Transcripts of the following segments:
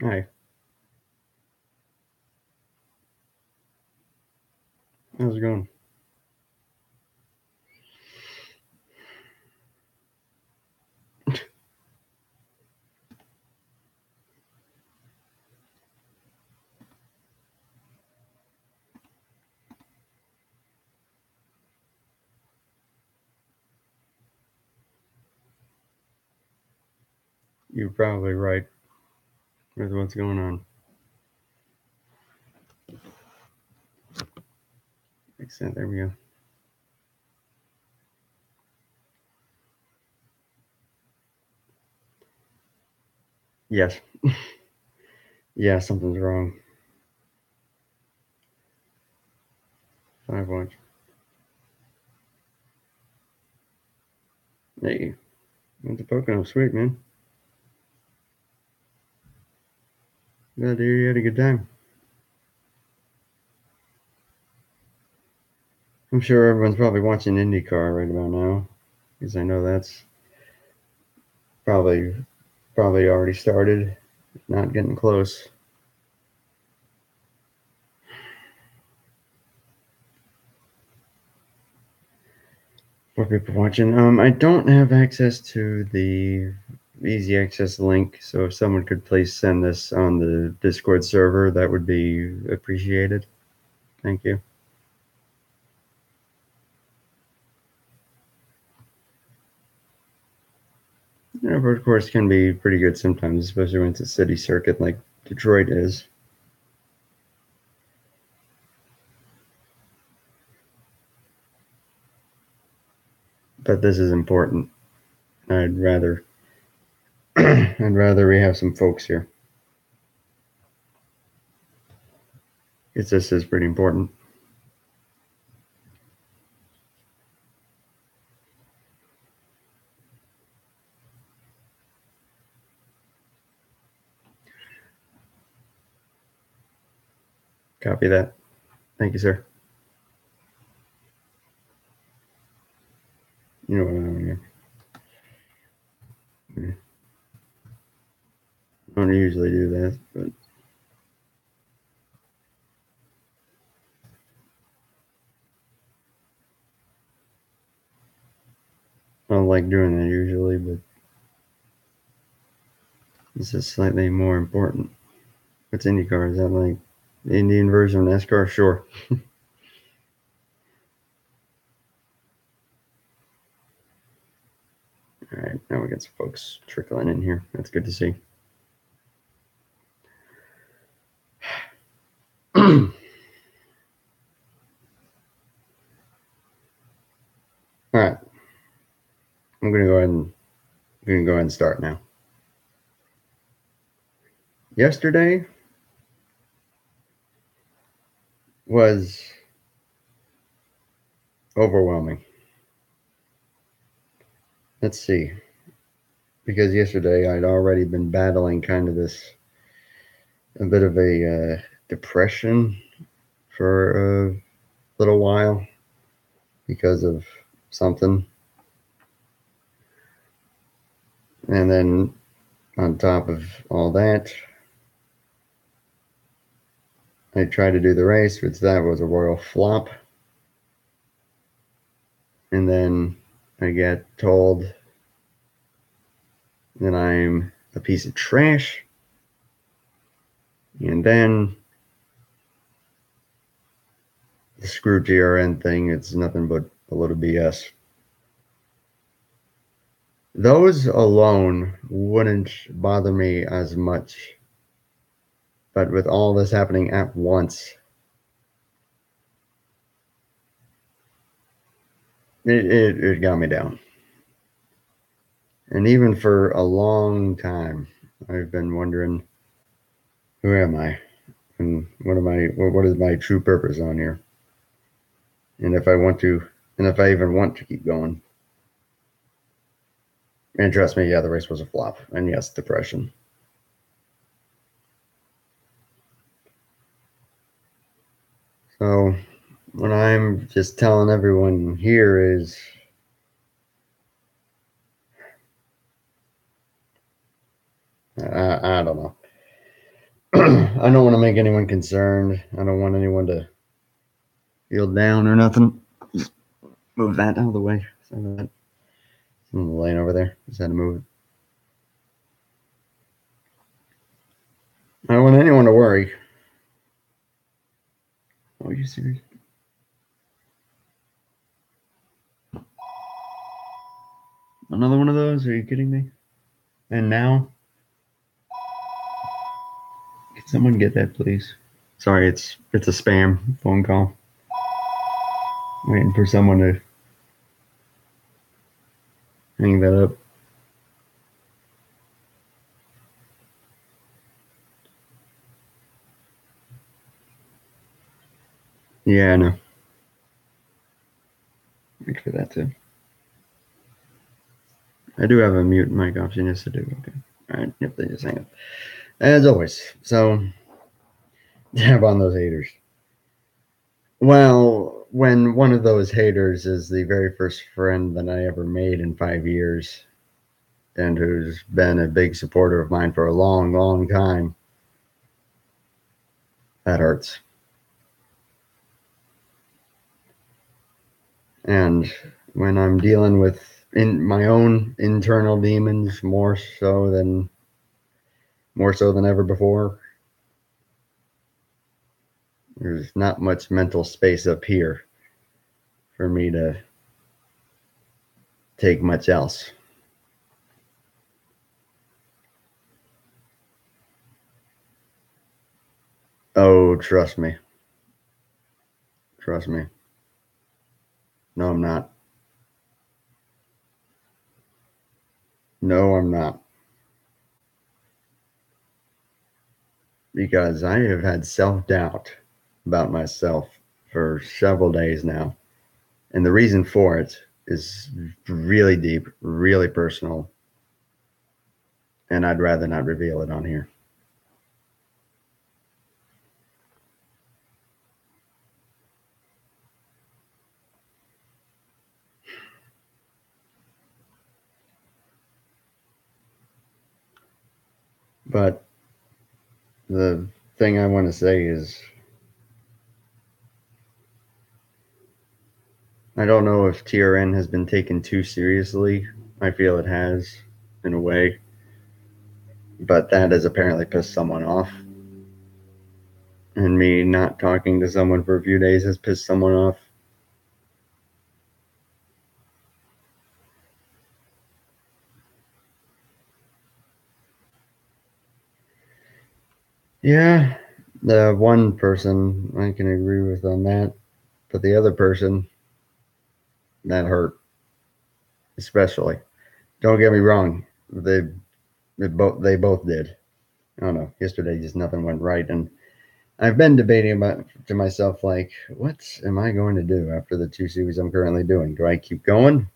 Hi, how's it going? You're probably right with what's going on. Except there we go. Yes. Yeah, something's wrong. 5 watch. Hey, went to Pocono. Sweet, man. Glad to hear you had a good time. I'm sure everyone's probably watching IndyCar right about now, because I know that's probably already started, not getting close. For people watching, I don't have access to the easy access link, so if someone could please send this on the Discord server, that would be appreciated. Thank you. Yeah, road course can be pretty good sometimes, especially when it's a city circuit like Detroit is. But this is important. I'd rather I'd rather we have some folks here. This is pretty important. Copy that. Thank you, sir. You know what I don't usually do that, but I don't like doing that usually, but this is slightly more important. What's IndyCar? Is that like the Indian version of NASCAR? Sure. All right, now we got some folks trickling in here. That's good to see. All right, I'm gonna go ahead and start now. Yesterday was overwhelming. Let's see, because yesterday I'd already been battling kind of this a bit of a depression for a little while because of something, and then on top of all that, I tried to do the race, which that was a royal flop, and then I get told that I'm a piece of trash, and then the screw GRN thing, it's nothing but a little BS. Those alone wouldn't bother me as much, but with all this happening at once, it got me down. And even for a long time, I've been wondering, who am I? And what is my true purpose on here? And if I want to, and if I even want to keep going. And trust me, yeah, the race was a flop. And yes, depression. So what I'm just telling everyone here is, I don't know. I don't want to make anyone concerned. I don't want anyone to feel down or nothing. Just move that out of the way. Sorry about that. Someone laying over there. Just had to move it. I don't want anyone to worry. Oh, are you serious? Another one of those? Are you kidding me? And now? Can someone get that, please? Sorry, it's a spam phone call. Waiting for someone to hang that up. Yeah, I know. Thanks for that too. I do have a mute mic option. Yes, I do. Okay. All right. Yep, they just hang up. As always. So, dab on those haters. Well, when one of those haters is the very first friend that I ever made in 5 years and who's been a big supporter of mine for a long, long time, that hurts. And when I'm dealing with in my own internal demons more so than ever before, there's not much mental space up here for me to take much else. Oh, trust me. Trust me. No, I'm not. No, I'm not. Because I have had self doubt about myself for several days now. And the reason for it is really deep, really personal. And I'd rather not reveal it on here. But the thing I want to say is I don't know if TRN has been taken too seriously. I feel it has, in a way. But that has apparently pissed someone off. And me not talking to someone for a few days has pissed someone off. Yeah, the one person I can agree with on that, but the other person, that hurt, especially. Don't get me wrong, they both did. I don't know. Yesterday, just nothing went right, and I've been debating about to myself like, what am I going to do after the two series I'm currently doing? Do I keep going,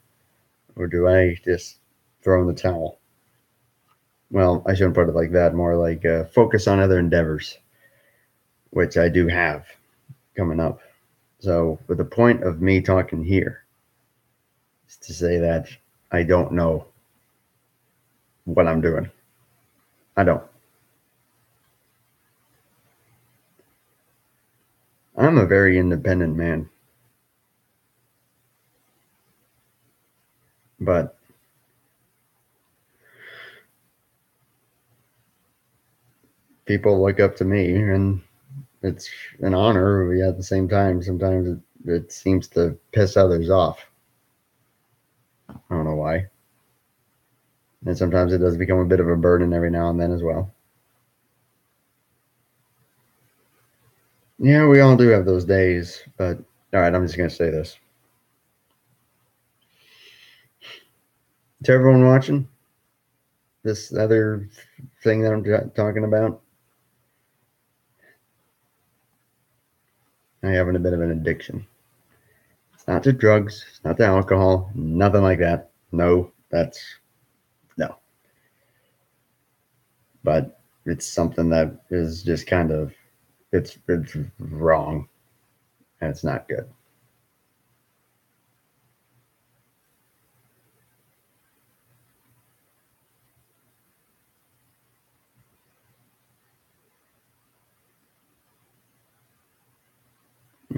or do I just throw in the towel? Well, I shouldn't put it like that. More like focus on other endeavors, which I do have coming up. So, with the point of me talking here is to say that I don't know what I'm doing. I don't. I'm a very independent man, but people look up to me, and it's an honor. Yet at the same time, sometimes it seems to piss others off. I don't know why. And sometimes it does become a bit of a burden every now and then as well. Yeah, we all do have those days, but all right, I'm just going to say this. To everyone watching, this other thing that I'm talking about, I have a bit of an addiction. It's not to drugs, it's not to alcohol, nothing like that. No, no. But it's something that is just kind of it's wrong and it's not good.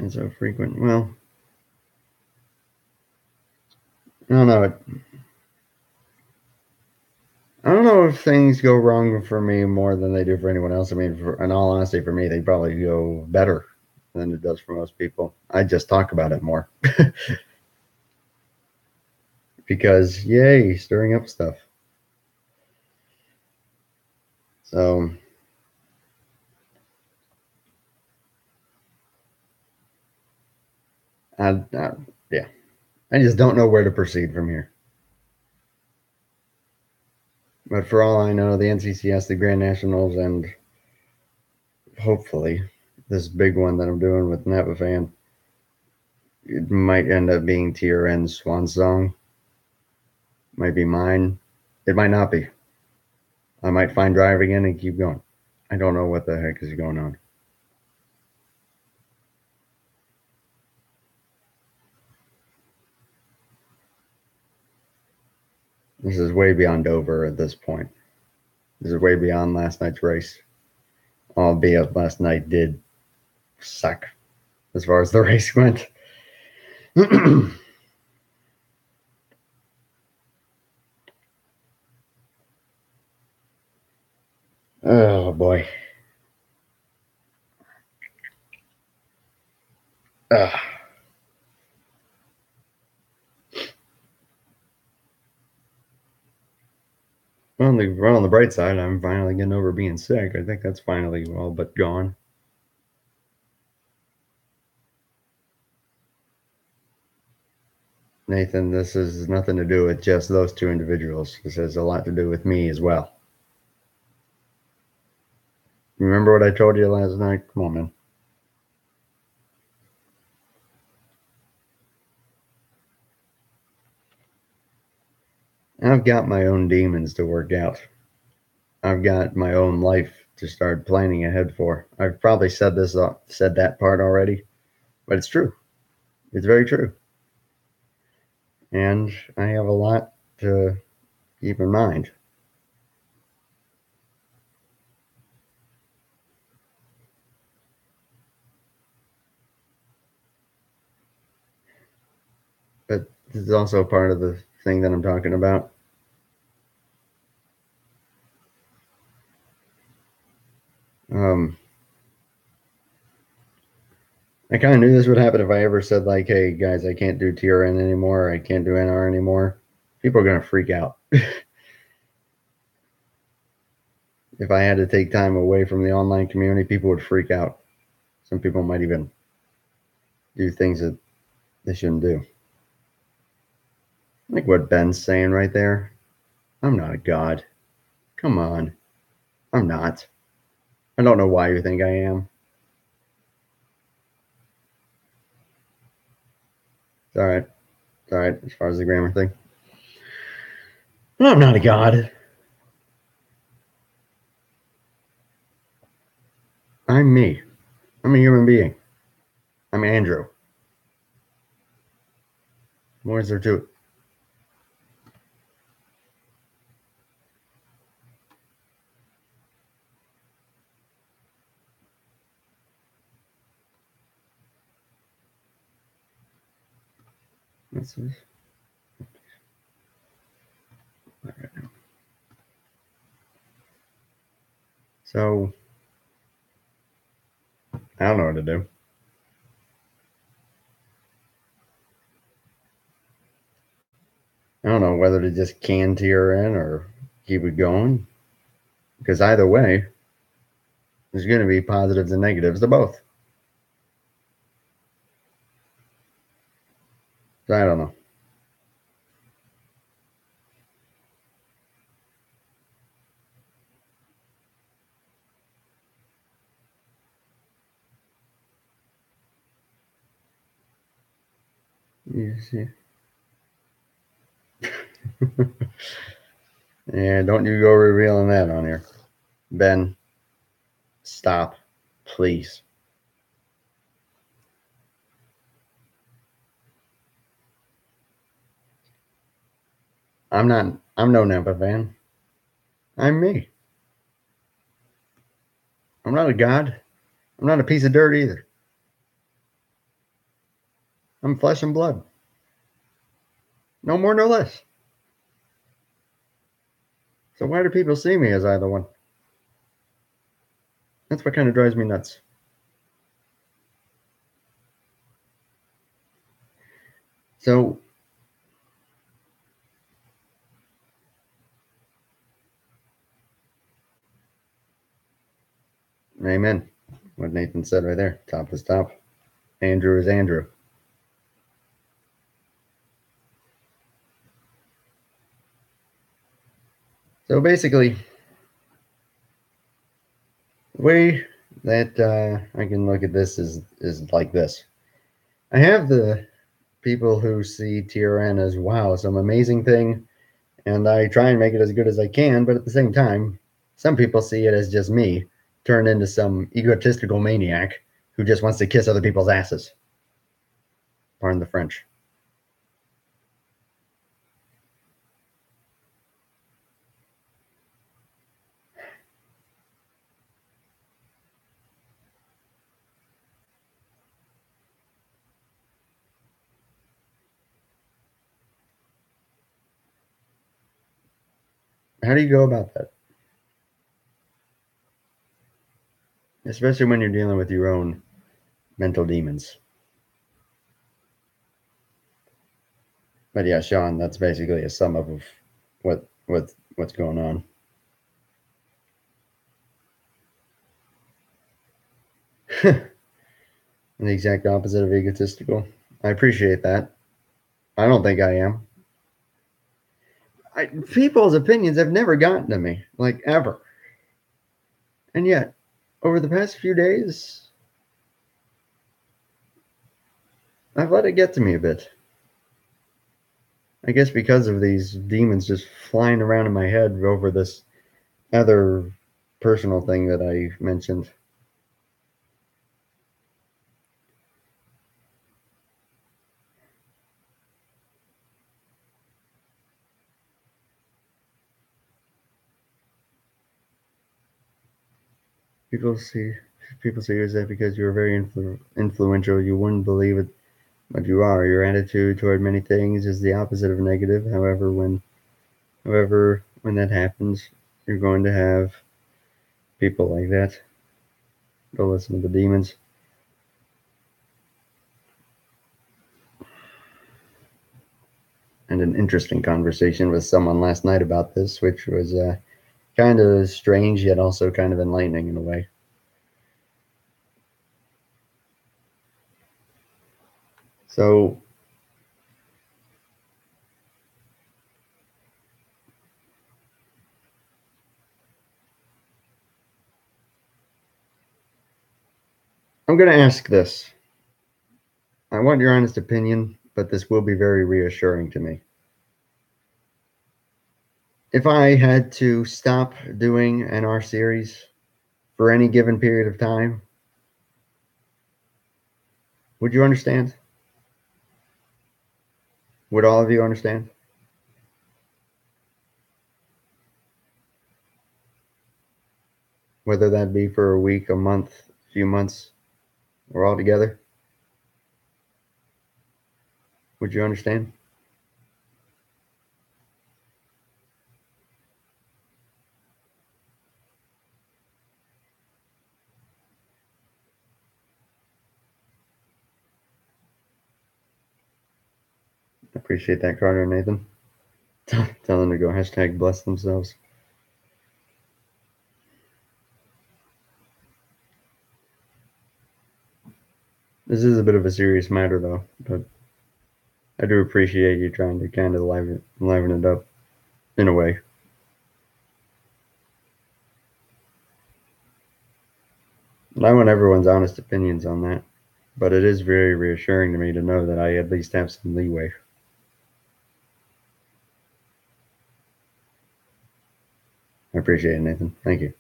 and so frequent. Well, I don't know. I don't know if things go wrong for me more than they do for anyone else. I mean, in all honesty, for me, they probably go better than it does for most people. I just talk about it more because, yay, stirring up stuff. So, yeah, I just don't know where to proceed from here. But for all I know, the NCCS, the Grand Nationals, and hopefully this big one that I'm doing with Napafan, it might end up being TRN's swan song. Might be mine. It might not be. I might find drive again and keep going. I don't know what the heck is going on. This is way beyond over at this point. This is way beyond last night's race. Albeit last night did suck as far as the race went. Oh boy. Ugh. Well, on the bright side, I'm finally getting over being sick. I think that's finally all but gone. Nathan, this has nothing to do with just those two individuals. This has a lot to do with me as well. Remember what I told you last night? Come on, man. I've got my own demons to work out. I've got my own life to start planning ahead for. I've probably said that part already, but it's true. It's very true. And I have a lot to keep in mind. But this is also part of the thing that I'm talking about. Um, I kind of knew this would happen if I ever said, like, hey, guys, I can't do TRN anymore. I can't do NR anymore. People are going to freak out. If I had to take time away from the online community, people would freak out. Some people might even do things that they shouldn't do. Like what Ben's saying right there. I'm not a god. Come on. I'm not. I don't know why you think I am. It's all right. It's all right as far as the grammar thing. I'm not a god. I'm me. I'm a human being. I'm Andrew. More is there to it? That's all right now. So I don't know what to do. I don't know whether to just can TRN or keep it going. Because either way, there's going to be positives and negatives to both. So I don't know. You see? And don't you go revealing that on here. Ben, stop, please. I'm no Napa fan. I'm me. I'm not a god. I'm not a piece of dirt either. I'm flesh and blood. No more, no less. So why do people see me as either one? That's what kind of drives me nuts. So, amen. What Nathan said right there. Top is top. Andrew is Andrew. So basically, the way that I can look at this is like this. I have the people who see TRN as wow, some amazing thing, and I try and make it as good as I can, but at the same time, some people see it as just me turned into some egotistical maniac who just wants to kiss other people's asses. Pardon the French. How do you go about that? Especially when you're dealing with your own mental demons. But yeah, Sean, that's basically a sum up of what's going on. The exact opposite of egotistical. I appreciate that. I don't think I am. People's opinions have never gotten to me, like ever. And yet, over the past few days, I've let it get to me a bit. I guess because of these demons just flying around in my head over this other personal thing that I mentioned. People see people see you as that because you're very influential. You wouldn't believe it, but you are. Your attitude toward many things is the opposite of negative. However, when that happens, you're going to have people like that. Go listen to the demons. And an interesting conversation with someone last night about this, which was kind of strange yet also kind of enlightening in a way. So I'm going to ask this. I want your honest opinion, but this will be very reassuring to me. If I had to stop doing an R series for any given period of time, would you understand? Would all of you understand? Whether that be for a week, a month, a few months, or all together? Would you understand? Appreciate that, Carter and Nathan. Tell them to go hashtag bless themselves. This is a bit of a serious matter, though, but I do appreciate you trying to kind of liven it up in a way. And I want everyone's honest opinions on that, but it is very reassuring to me to know that I at least have some leeway. I appreciate it, Nathan. Thank you.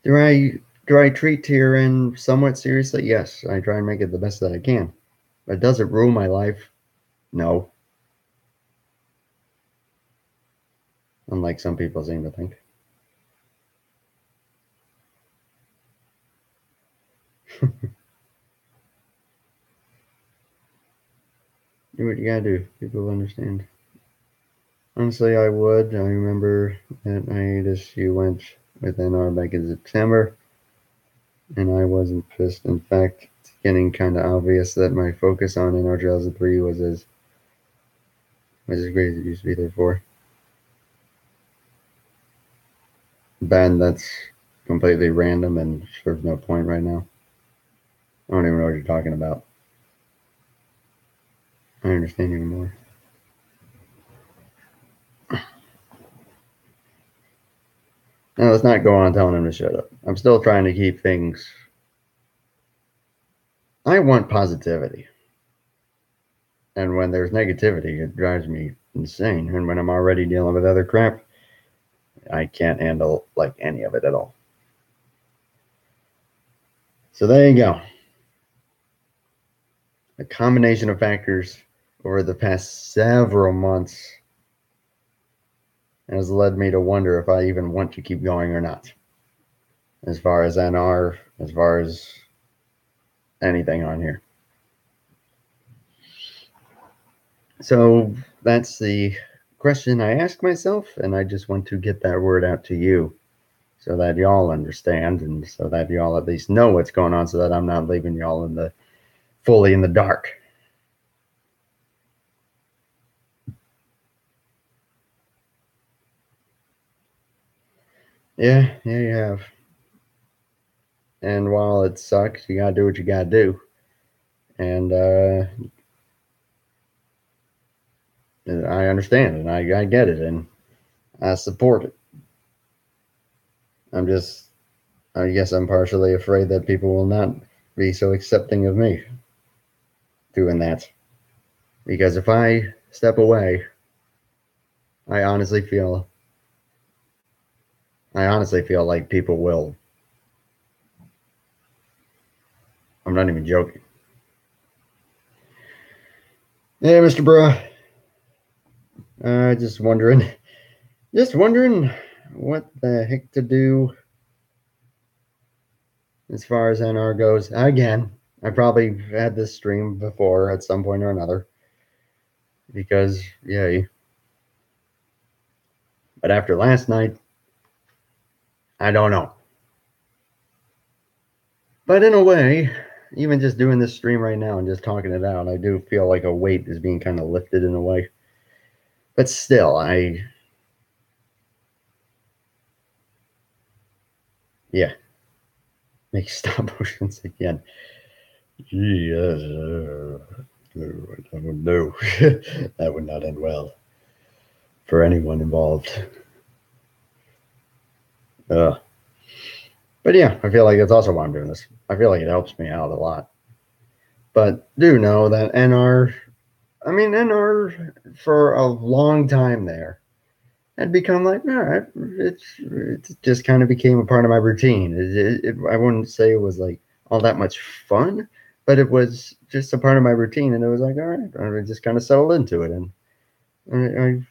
Do I Do I treat Tyrion somewhat seriously? Yes, I try and make it the best that I can. But does it rule my life? No. Unlike some people seem to think. Do what you gotta do. People understand. Honestly, I would. I remember that hiatus you went with NR back in September, and I wasn't pissed. In fact, it's getting kind of obvious that my focus on NR Trails 3 was as great as it used to be there for. Band that's completely random and serves no point right now. I don't even know what you're talking about. I understand you more. No, let's not go on telling him to shut up. I'm still trying to keep things. I want positivity. And when there's negativity, it drives me insane. And when I'm already dealing with other crap, I can't handle like any of it at all. So there you go. A combination of factors over the past several months has led me to wonder if I even want to keep going or not. As far as NR, as far as anything on here. So that's the question I ask myself, and I just want to get that word out to you so that y'all understand and so that y'all at least know what's going on so that I'm not leaving y'all in the fully in the dark. Yeah, you have. And while it sucks, you gotta do what you gotta do. And I understand and I get it and I support it. I guess I'm partially afraid that people will not be so accepting of me doing that. Because if I step away, I honestly feel like people will. I'm not even joking. Yeah, Mr. Bruh. Just wondering what the heck to do as far as NR goes. Again, I probably had this stream before at some point or another because, yay. But after last night, I don't know. But in a way, even just doing this stream right now and just talking it out, I do feel like a weight is being kind of lifted in a way. But still, yeah, make stop motions again. Yes, no, that would not end well for anyone involved. But yeah, I feel like that's also why I'm doing this. I feel like it helps me out a lot. But do know that NR for a long time there had become like, all right, it just kind of became a part of my routine. I wouldn't say it was like all that much fun, but it was just a part of my routine. And it was like, all right, I just kind of settled into it. And it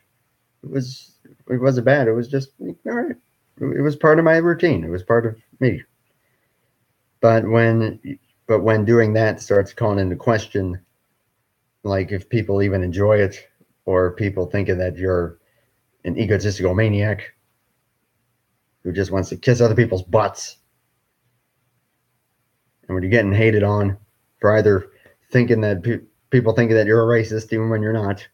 wasn't bad. It was just like, all right. It was part of my routine. It was part of me. But when doing that starts calling into question, like if people even enjoy it, or people thinking that you're an egotistical maniac who just wants to kiss other people's butts, and when you're getting hated on for either thinking that people thinking that you're a racist even when you're not,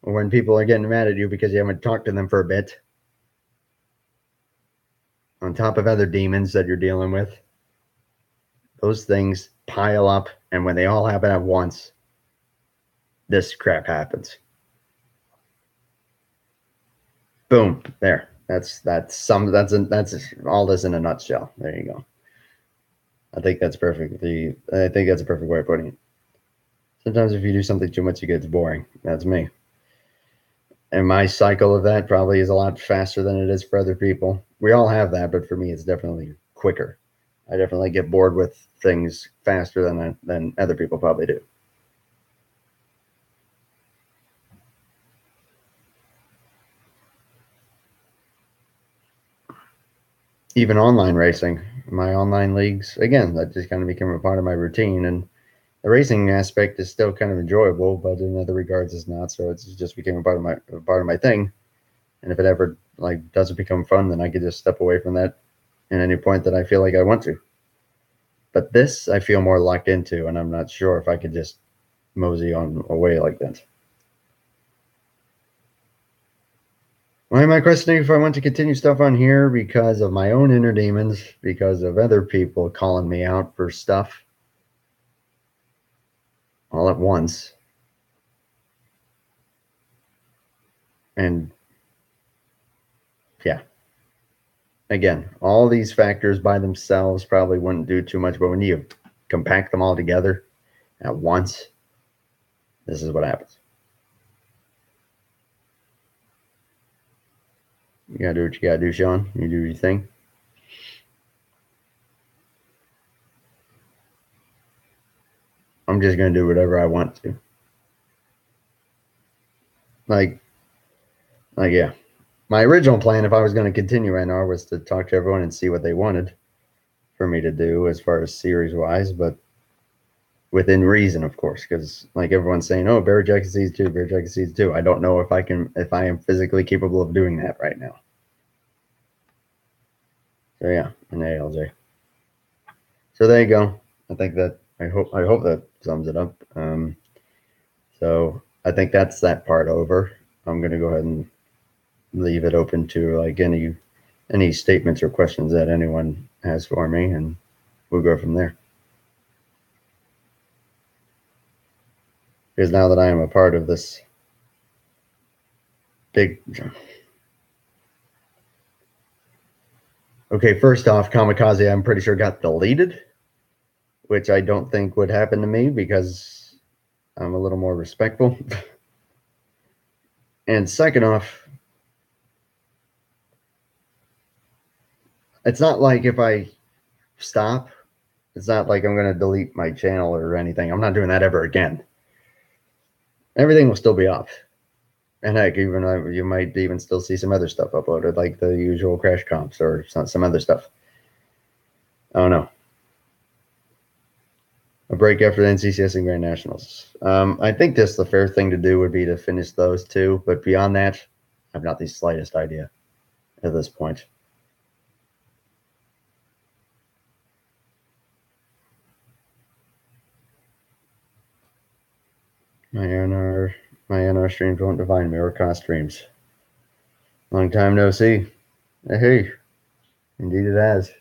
or when people are getting mad at you because you haven't talked to them for a bit, on top of other demons that you're dealing with, those things pile up, and when they all happen at once, this crap happens. Boom, there. That's all this in a nutshell. There you go. I think that's perfect. I think that's a perfect way of putting it. Sometimes if you do something too much, it gets boring. That's me. And my cycle of that probably is a lot faster than it is for other people. We all have that, but for me, it's definitely quicker. I definitely get bored with things faster than other people probably do. Even online racing, my online leagues, again, that just kind of became a part of my routine. And the racing aspect is still kind of enjoyable, but in other regards, it's not. So it's just became a part of my thing. And if it ever like doesn't become fun, then I could just step away from that at any point that I feel like I want to. But this, I feel more locked into, and I'm not sure if I could just mosey on away like that. Why am I questioning if I want to continue stuff on here? Because of my own inner demons, because of other people calling me out for stuff all at once. And yeah, again, all these factors by themselves probably wouldn't do too much, but when you compact them all together at once, this is what happens. You gotta do what you gotta do, Sean. You do your thing. I'm just gonna do whatever I want to. Like, yeah. My original plan, if I was going to continue NR, was to talk to everyone and see what they wanted for me to do as far as series wise, but within reason, of course, because like everyone's saying, oh, Barry Jackson season 2, Barry Jackson season 2. I don't know if I am physically capable of doing that right now. So yeah, an ALJ. So there you go. I hope that sums it up. So I think that's that part over. I'm gonna go ahead and leave it open to like any statements or questions that anyone has for me, and we'll go from there. Because now that I am a part of this big. Okay, first off, Kamikaze, I'm pretty sure got deleted, which I don't think would happen to me because I'm a little more respectful. And second off, it's not like if I stop, it's not like I'm going to delete my channel or anything. I'm not doing that ever again. Everything will still be up. And heck, even you might even still see some other stuff uploaded, like the usual crash comps or some other stuff. I don't know. A break after the NCCS and Grand Nationals. I think the fair thing to do would be to finish those two, but beyond that, I've not the slightest idea at this point. My NR streams won't define me or cost streams. Long time no see. Hey, indeed it has.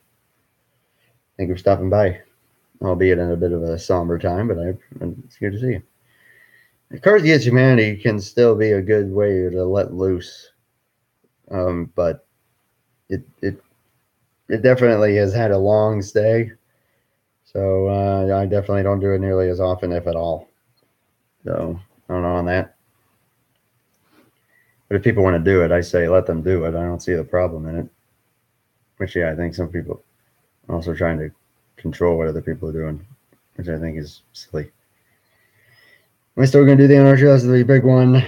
Thank you for stopping by, albeit in a bit of a somber time, but it's good to see you. Cards Against Humanity can still be a good way to let loose, but it definitely has had a long stay, so I definitely don't do it nearly as often, if at all. So I don't know on that. But if people want to do it, I say let them do it. I don't see the problem in it. Which, yeah, I think some people are also trying to control what other people are doing, which I think is silly. Am I still going to do the NR show? That's the big one.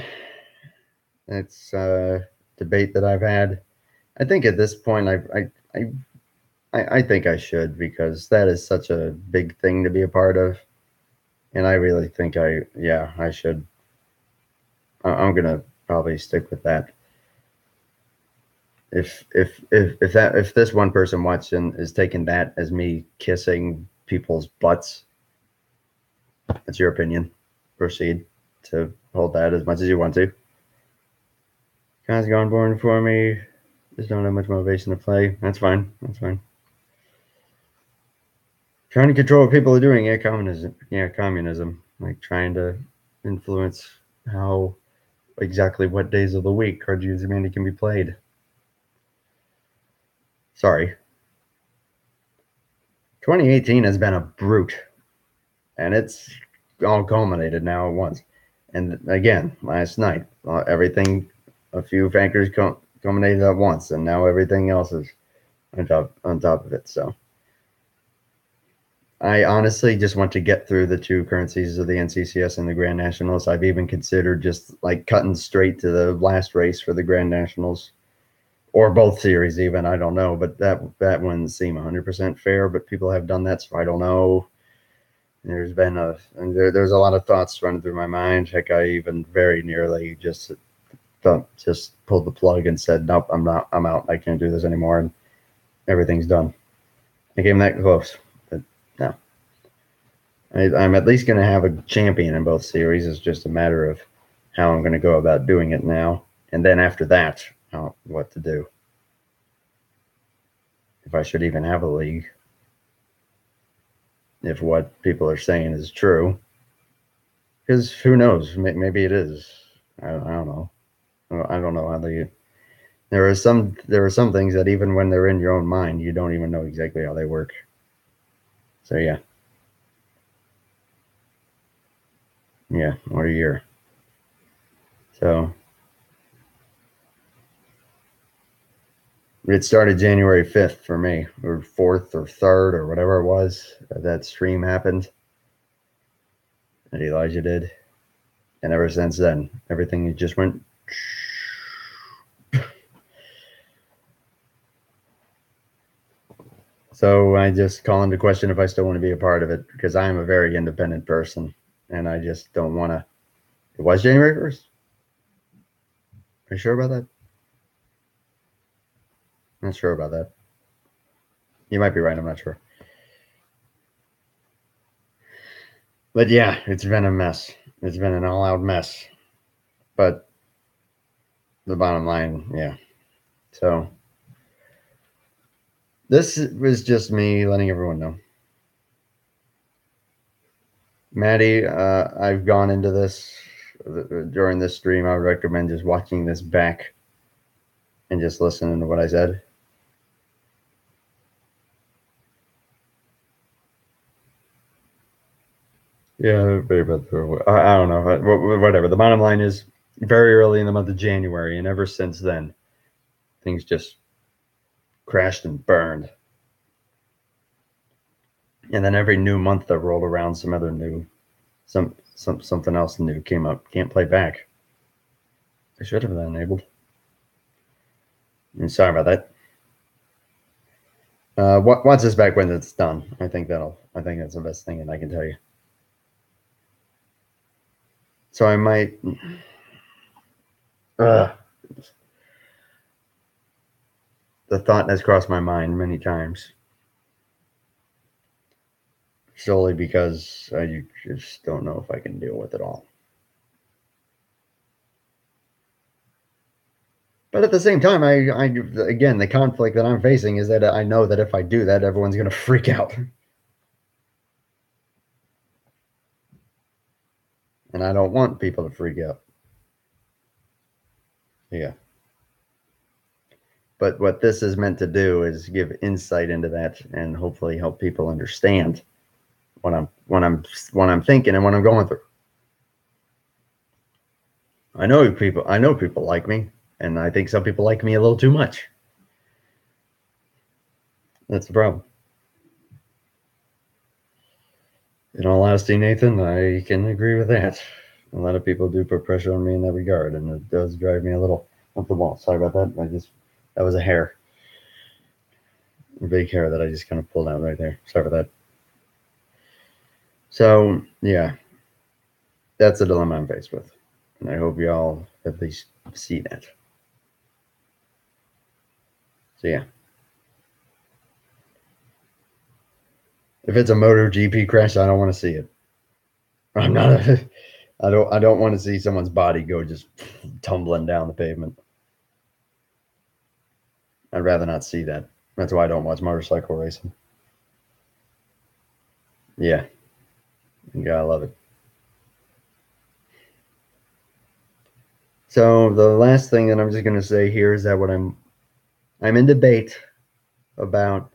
It's a debate that I've had. I think at this point, I think I should, because that is such a big thing to be a part of. And I really think I should. I'm going to probably stick with that. If this one person watching is taking that as me kissing people's butts, that's your opinion. Proceed to hold that as much as you want to. Guys gone born for me. Just don't have much motivation to play. That's fine. That's fine. Trying to control what people are doing. Yeah, communism. Yeah, communism. Like trying to influence how exactly what days of the week Cards Against Humanity can be played. Sorry. 2018 has been a brute, and it's all culminated now at once. And again, last night, everything, a few factors culminated at once, and now everything else is on top of it. So I honestly just want to get through the two current seasons of the NCCS and the Grand Nationals. I've even considered just like cutting straight to the last race for the Grand Nationals or both series even. I don't know, but that wouldn't seem 100% fair, but people have done that, so I don't know. There's a lot of thoughts running through my mind. Heck, I even very nearly just pulled the plug and said, nope, I'm out. I can't do this anymore. And everything's done. I came that close, but no. I'm at least going to have a champion in both series. It's just a matter of how I'm going to go about doing it now. And then after that, what to do. If I should even have a league. If what people are saying is true. Because who knows? Maybe it is. I don't know. I don't know how they. There are some things that even when they're in your own mind, you don't even know exactly how they work. So yeah. What a year. So it started January 5th for me, or 4th or 3rd or whatever it was that stream happened that Elijah did. And ever since then, everything just went. So I just call into question if I still want to be a part of it, because I am a very independent person and I just don't want to. It was January 1st? Are you sure about that? I'm not sure about that. You might be right. I'm not sure. But yeah, it's been a mess. It's been an all-out mess. But the bottom line, yeah. So this was just me letting everyone know. Maddie, I've gone into this during this stream. I would recommend just watching this back and just listening to what I said. Yeah, very bad. I don't know. Whatever. The bottom line is very early in the month of January, and ever since then, things just crashed and burned. And then every new month that rolled around, something else new came up. Can't play back. I should have that enabled. And sorry about that. Watch this back when it's done. I think that's the best thing that I can tell you. So I might. The thought has crossed my mind many times. Solely because I just don't know if I can deal with it all. But at the same time, again, the conflict that I'm facing is that I know that if I do that, everyone's going to freak out. And I don't want people to freak out. Yeah. But what this is meant to do is give insight into that and hopefully help people understand what I'm thinking and what I'm going through. I know people like me, and I think some people like me a little too much. That's the problem. In all honesty, Nathan, I can agree with that. A lot of people do put pressure on me in that regard, and it does drive me a little up the wall. Sorry about that. That was a big hair that I just kind of pulled out right there. Sorry for that. So yeah, that's the dilemma I'm faced with, and I hope y'all at least see that. So yeah, if it's a MotoGP crash, I don't want to see it. I'm not. I don't want to see someone's body go just tumbling down the pavement. I'd rather not see that. That's why I don't watch motorcycle racing. Yeah, you gotta love it. So the last thing that I'm just gonna say here is that I'm in debate about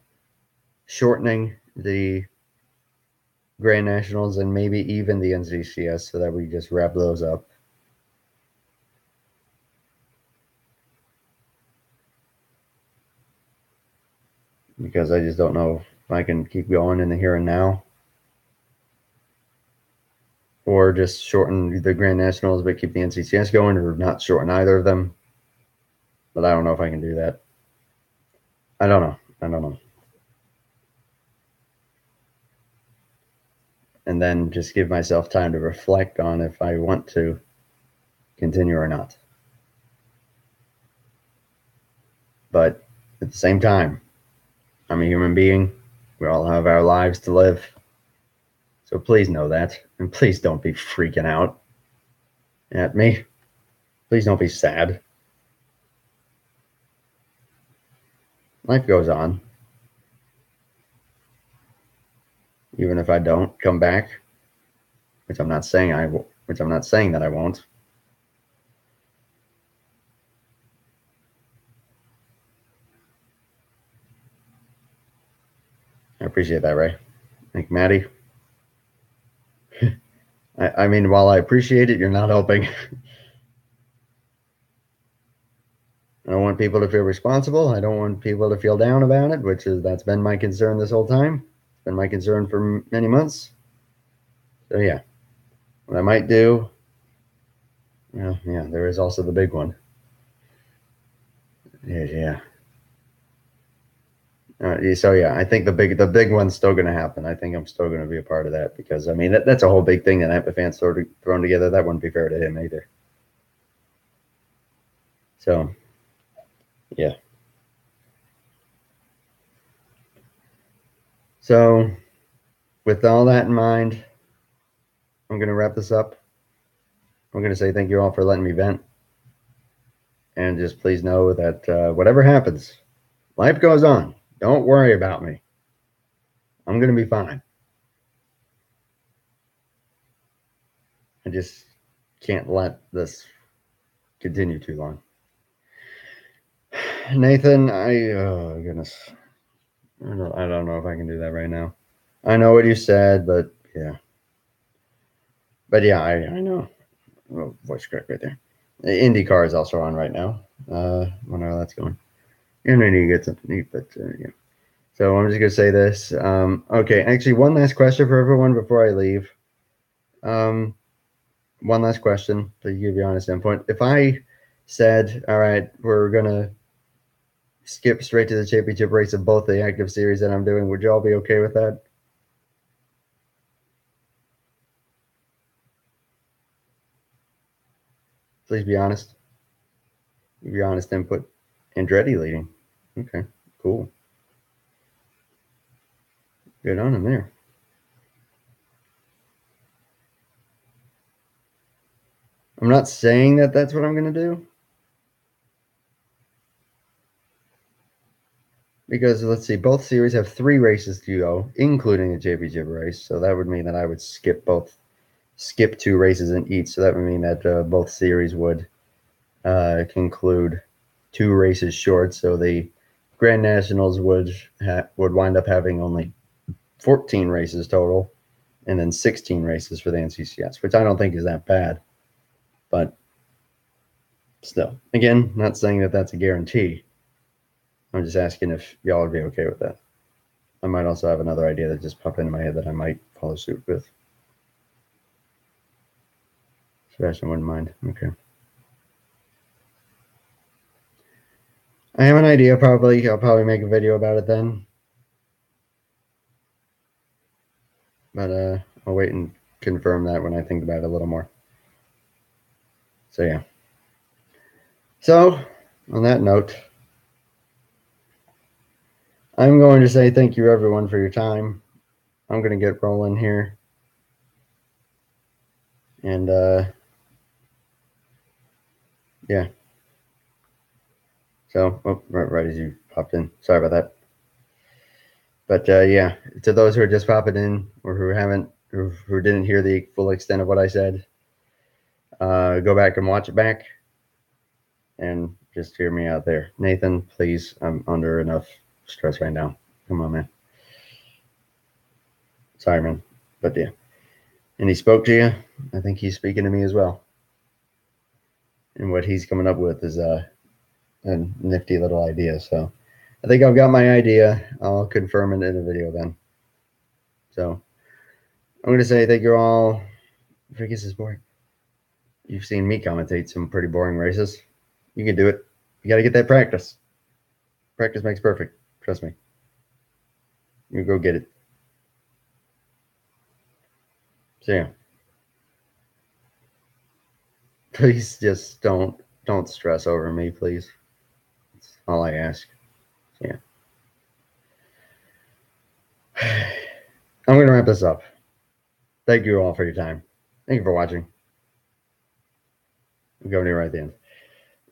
shortening the Grand Nationals and maybe even the NCCS so that we just wrap those up. Because I just don't know if I can keep going in the here and now or just shorten the Grand Nationals but keep the NCCS going, or not shorten either of them. But I don't know if I can do that. I don't know. And then just give myself time to reflect on if I want to continue or not. But at the same time, I'm a human being. We all have our lives to live. So please know that. And please don't be freaking out at me. Please don't be sad. Life goes on. Even if I don't come back, which I'm not saying that I won't. I appreciate that, Ray. Thank you, Maddie. I mean, while I appreciate it, you're not helping. I don't want people to feel responsible. I don't want people to feel down about it, that's been my concern this whole time. It's been my concern for many months. So yeah, what I might do, well, yeah, there is also the big one. Yeah. So yeah, I think the big one's still going to happen. I think I'm still going to be a part of that because I mean that's a whole big thing that Epiphan's sort of thrown together. That wouldn't be fair to him either. So yeah. So with all that in mind, I'm going to wrap this up. I'm going to say thank you all for letting me vent. And just please know that whatever happens, life goes on. Don't worry about me. I'm going to be fine. I just can't let this continue too long. Nathan, oh goodness. I don't know if I can do that right now. I know what you said, but yeah. But yeah, I know. Oh, voice crack right there. The IndyCar is also on right now. Wonder how that's going. And I need to get something to eat, but yeah. So I'm just gonna say this. Okay, actually, one last question for everyone before I leave. One last question to give you honest input. If I said, all right, we're gonna skip straight to the championship race of both the active series that I'm doing, would you all be okay with that? Please be honest. Give your honest input. Andretti leading. Okay, cool. Good on him there. I'm not saying that that's what I'm going to do. Because let's see, both series have 3 races to go, including the championship race. So that would mean that I would skip 2 races in each. So that would mean that both series would conclude 2 races short. So the Grand Nationals would wind up having only 14 races total, and then 16 races for the NCCS, which I don't think is that bad. But still, again, not saying that that's a guarantee. I'm just asking if y'all would be okay with that. I might also have another idea that just popped into my head that I might follow suit with. Sebastian wouldn't mind. Okay. I have an idea. I'll probably make a video about it then. But I'll wait and confirm that when I think about it a little more. So yeah. So on that note, I'm going to say thank you everyone for your time. I'm going to get rolling here. And yeah. So right as you popped in. Sorry about that. But yeah, to those who are just popping in or who didn't hear the full extent of what I said, go back and watch it back and just hear me out there. Nathan, please, I'm under enough stress right now. Come on, man. Sorry, man. But yeah. And he spoke to you. I think he's speaking to me as well. And what he's coming up with is a nifty little idea. So I think I've got my idea. I'll confirm it in a video then. So I'm going to say thank you all Vegas is boring. You've seen me commentate some pretty boring races. You can do it. You got to get that practice. Practice makes perfect. Trust me. You go get it. So yeah. Please just don't stress over me, please. That's all I ask. So yeah. I'm going to wrap this up. Thank you all for your time. Thank you for watching. I'm going here right at the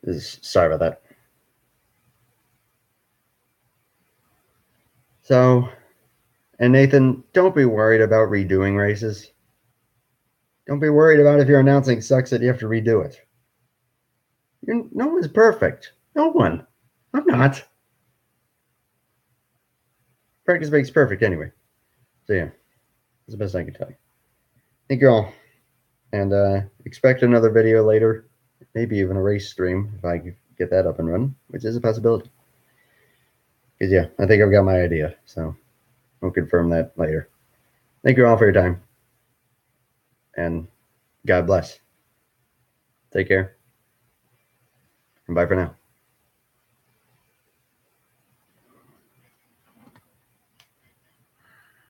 end. Sorry about that. So, and Nathan, don't be worried about redoing races. Don't be worried about if your announcing sucks that you have to redo it. No one's perfect. No one. I'm not. Practice makes perfect anyway. So yeah, that's the best I can tell you. Thank you all. And expect another video later. Maybe even a race stream if I get that up and running, which is a possibility. Because yeah, I think I've got my idea. So we'll confirm that later. Thank you all for your time. And God bless. Take care. And bye for now.